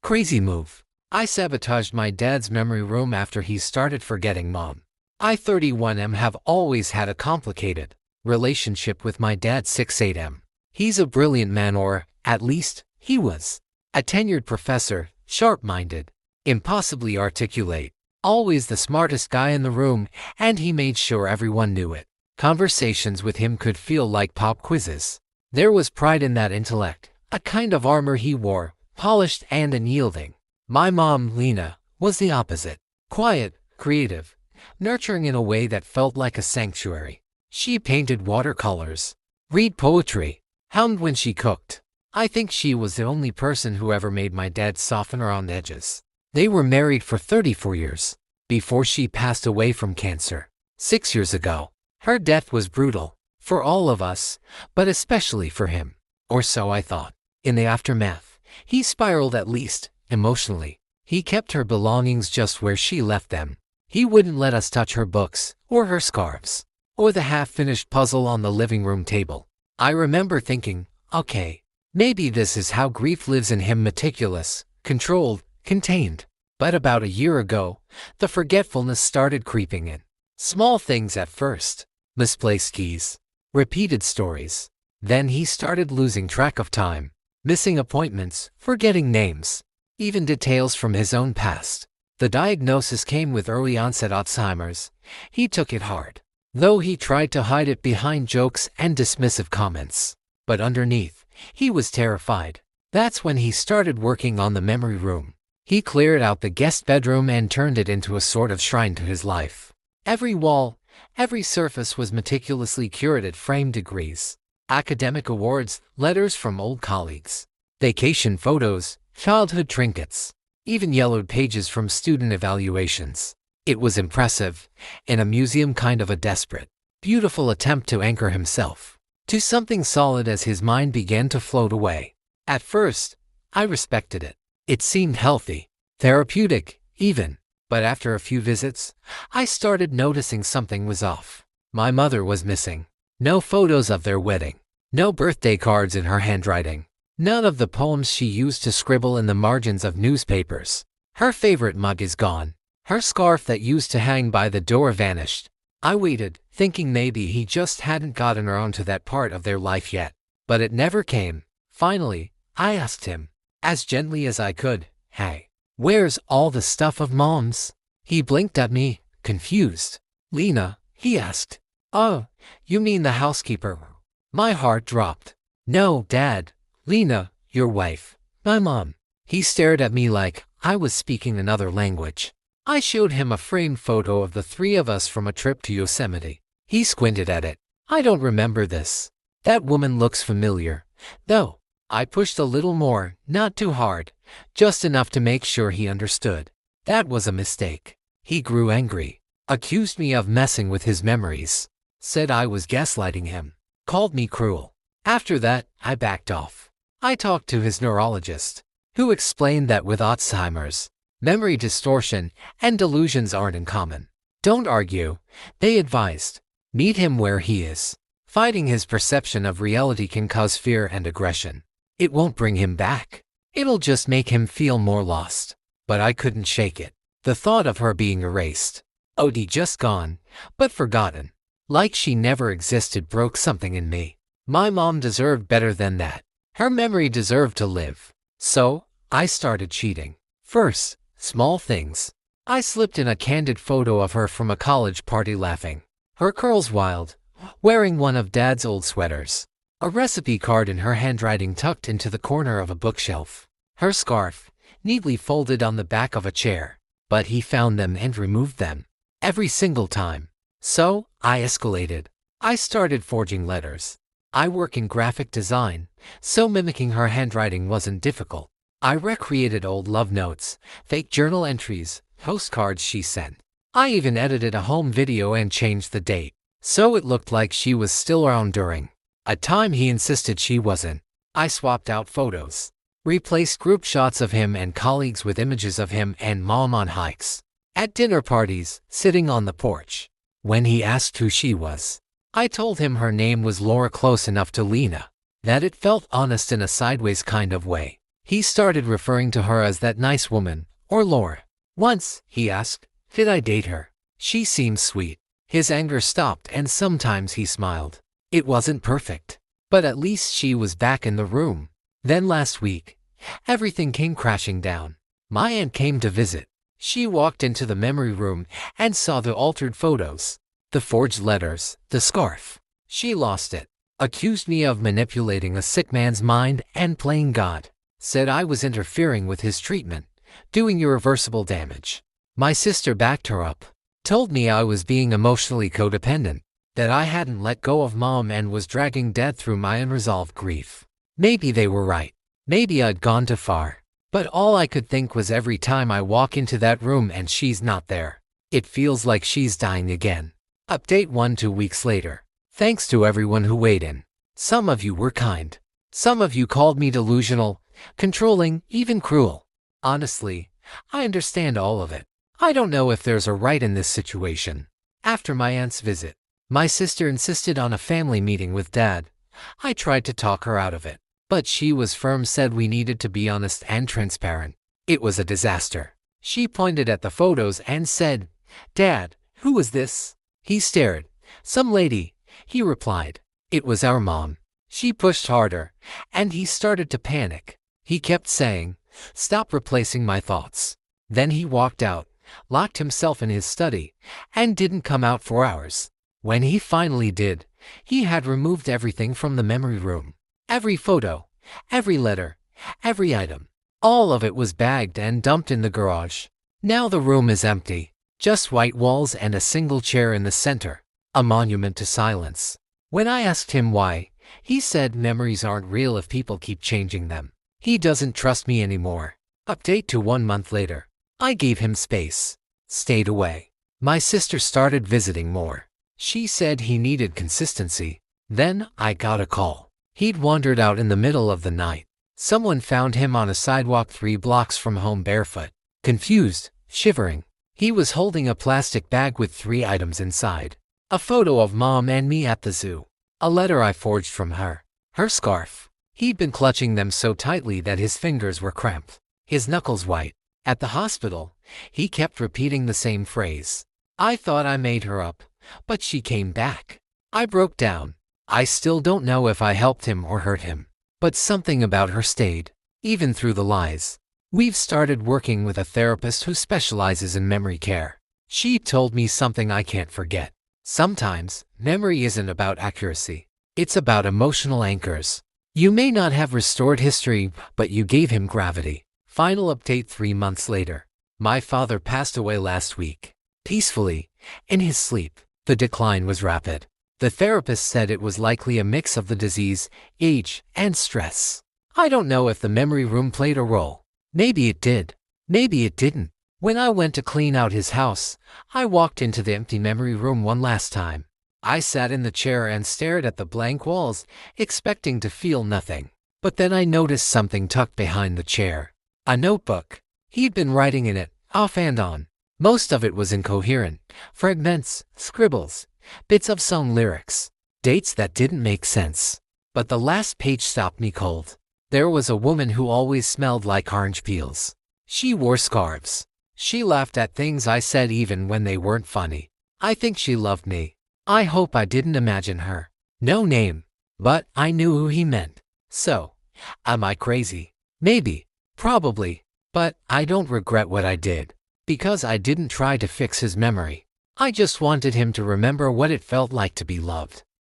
Crazy move. I sabotaged my dad's memory room after he started forgetting mom. I 31M have always had a complicated relationship with my dad 68M. He's a brilliant man, or at least he was. A tenured professor, sharp-minded, impossibly articulate, always the smartest guy in the room, and he made sure everyone knew it. Conversations with him could feel like pop quizzes. There was pride in that intellect, a kind of armor he wore, polished and unyielding. My mom, Lena, was the opposite. Quiet, creative, nurturing in a way that felt like a sanctuary. She painted watercolors, read poetry, hummed when she cooked. I think she was the only person who ever made my dad soften around the edges. They were married for 34 years, before she passed away from cancer. 6 years ago. Her death was brutal, for all of us, but especially for him. Or so I thought. In the aftermath, he spiraled, at least emotionally. He kept her belongings just where she left them. He wouldn't let us touch her books, or her scarves, or the half-finished puzzle on the living room table. I remember thinking, okay, maybe this is how grief lives in him: meticulous, controlled, contained. But about a year ago, the forgetfulness started creeping in. Small things at first. Misplaced keys. Repeated stories. Then he started losing track of time. Missing appointments, forgetting names. Even details from his own past. The diagnosis came with early onset Alzheimer's. He took it hard, though he tried to hide it behind jokes and dismissive comments. But underneath, he was terrified. That's when he started working on the memory room. He cleared out the guest bedroom and turned it into a sort of shrine to his life. Every wall, every surface was meticulously curated: framed degrees, academic awards, letters from old colleagues, vacation photos, childhood trinkets, even yellowed pages from student evaluations. It was impressive, in a museum kind of a desperate, beautiful attempt to anchor himself to something solid as his mind began to float away. At first, I respected it. It seemed healthy, therapeutic, even. But after a few visits, I started noticing something was off. My mother was missing. No photos of their wedding. No birthday cards in her handwriting. None of the poems she used to scribble in the margins of newspapers. Her favorite mug is gone. Her scarf that used to hang by the door vanished. I waited, thinking maybe he just hadn't gotten around to that part of their life yet. But it never came. Finally, I asked him, as gently as I could, "Hey, where's all the stuff of mom's?" He blinked at me, confused. "Lena," he asked. "Oh, you mean the housekeeper?" My heart dropped. "No, Dad. Lena, your wife. My mom." He stared at me like I was speaking another language. I showed him a framed photo of the three of us from a trip to Yosemite. He squinted at it. "I don't remember this. That woman looks familiar, though." I pushed a little more, not too hard, just enough to make sure he understood. That was a mistake. He grew angry, accused me of messing with his memories, said I was gaslighting him, called me cruel. After that, I backed off. I talked to his neurologist, who explained that with Alzheimer's, memory distortion and delusions aren't uncommon. Don't argue, they advised. Meet him where he is. Fighting his perception of reality can cause fear and aggression. It won't bring him back. It'll just make him feel more lost. But I couldn't shake it. The thought of her being erased. Just gone, but forgotten. Like she never existed, broke something in me. My mom deserved better than that. Her memory deserved to live. So, I started cheating. First, small things. I slipped in a candid photo of her from a college party laughing. Her curls wild, wearing one of Dad's old sweaters. A recipe card in her handwriting tucked into the corner of a bookshelf. Her scarf, neatly folded on the back of a chair. But he found them and removed them. Every single time. So, I escalated. I started forging letters. I work in graphic design, so mimicking her handwriting wasn't difficult. I recreated old love notes, fake journal entries, postcards she sent. I even edited a home video and changed the date, so it looked like she was still around during a time he insisted she wasn't. I swapped out photos, replaced group shots of him and colleagues with images of him and mom on hikes, at dinner parties, sitting on the porch. When he asked who she was, I told him her name was Laura, close enough to Lena that it felt honest in a sideways kind of way. He started referring to her as that nice woman, or Laura. Once, he asked, did I date her? She seemed sweet. His anger stopped and sometimes he smiled. It wasn't perfect, but at least she was back in the room. Then last week, everything came crashing down. My aunt came to visit. She walked into the memory room and saw the altered photos, the forged letters, the scarf. She lost it, accused me of manipulating a sick man's mind and playing God, said I was interfering with his treatment, doing irreversible damage. My sister backed her up, told me I was being emotionally codependent, that I hadn't let go of Mom and was dragging Dad through my unresolved grief. Maybe they were right. Maybe I'd gone too far. But all I could think was every time I walk into that room and she's not there, it feels like she's dying again. Update 1-2 weeks later. Thanks to everyone who weighed in. Some of you were kind. Some of you called me delusional, controlling, even cruel. Honestly, I understand all of it. I don't know if there's a right in this situation. After my aunt's visit, my sister insisted on a family meeting with Dad. I tried to talk her out of it, but she was firm, said we needed to be honest and transparent. It was a disaster. She pointed at the photos and said, Dad, who was this? He stared. Some lady, he replied. It was our mom. She pushed harder, and he started to panic. He kept saying, stop replacing my thoughts. Then he walked out, locked himself in his study, and didn't come out for hours. When he finally did, he had removed everything from the memory room. Every photo, every letter, every item. All of it was bagged and dumped in the garage. Now the room is empty. Just white walls and a single chair in the center. A monument to silence. When I asked him why, he said memories aren't real if people keep changing them. He doesn't trust me anymore. Update to 1 month later. I gave him space. Stayed away. My sister started visiting more. She said he needed consistency. Then I got a call. He'd wandered out in the middle of the night. Someone found him on a sidewalk 3 blocks from home barefoot. Confused, shivering. He was holding a plastic bag with 3 items inside. A photo of Mom and me at the zoo. A letter I forged from her. Her scarf. He'd been clutching them so tightly that his fingers were cramped. His knuckles white. At the hospital, he kept repeating the same phrase. I thought I made her up, but she came back. I broke down. I still don't know if I helped him or hurt him. But something about her stayed, even through the lies. We've started working with a therapist who specializes in memory care. She told me something I can't forget. Sometimes, memory isn't about accuracy. It's about emotional anchors. You may not have restored history, but you gave him gravity. Final update 3 months later. My father passed away last week. Peacefully, in his sleep. The decline was rapid. The therapist said it was likely a mix of the disease, age, and stress. I don't know if the memory room played a role. Maybe it did. Maybe it didn't. When I went to clean out his house, I walked into the empty memory room one last time. I sat in the chair and stared at the blank walls, expecting to feel nothing. But then I noticed something tucked behind the chair. A notebook. He'd been writing in it, off and on. Most of it was incoherent. Fragments, scribbles, bits of song lyrics, dates that didn't make sense. But the last page stopped me cold. There was a woman who always smelled like orange peels. She wore scarves. She laughed at things I said even when they weren't funny. I think she loved me. I hope I didn't imagine her. No name. But I knew who he meant. So, am I crazy? Maybe. Probably. But I don't regret what I did. Because I didn't try to fix his memory. I just wanted him to remember what it felt like to be loved.